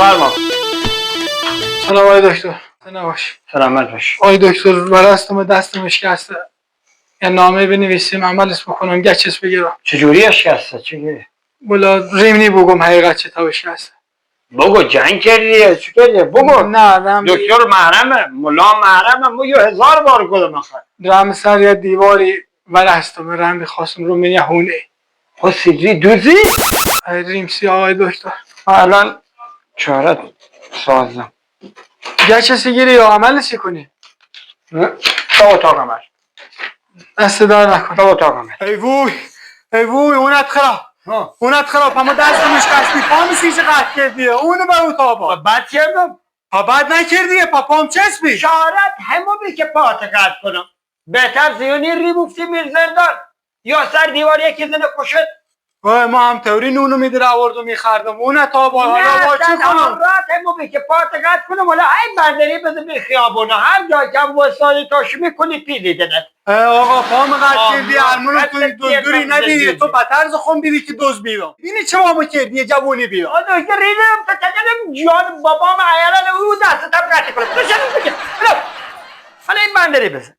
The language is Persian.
بفرما. سلام آقای دکتر. نباش. سلامت باش. آقای دکتر برستم دستم شکسته. یه نامه بنویسیم عملش بکنم گچش بگیرم. چجوری شکسته؟ چجوری؟ بلا ریمنی بگم حقیقت چه تا شکسته. بگو جنگ کردی چی کردی؟ بگو. نه رم دکتر محرمه، ملا محرمه، مو 1000 بار گفتم آخه. رم سر یه دیواری برستم رم خواستم رو من هونه. خودی دوزی؟ ریم سی آقای دکتر. الان چهارت سازم. گچش گیری یا عملش کنی؟ تا اتاقم هست. دست دار نکن. تا اتاقم هست. ای وای اونت خراب اما دستم شکستی پام سیچه قطع کردیه اونو به اتاقا بد کردم. بد نکردیه پام چسبی چهارت همو بی که پات قطع کنم. بهتر زیونی ری مفتی میر زندان یا سر دیوار یکی زنه کشد. ما هم توری نونو میدره آورد و میخردم اون تا با حالا با چی کنم رات همو بی که پات قطع کنم ولی این بندری بده بی خیابونه هر جا که وسایل توش میکنی پیلی دنت. آقا پام قطع کردی هرمونو توی دوری ندیدی تو بطرز خون بیدی که دوز بیرم بینی چه مامو کردی جوونی بیرم دکتر ریدم تا کدنم جان بابام عیالان او دست تب قطع کنم تو چه میگه حالا این بندری بزن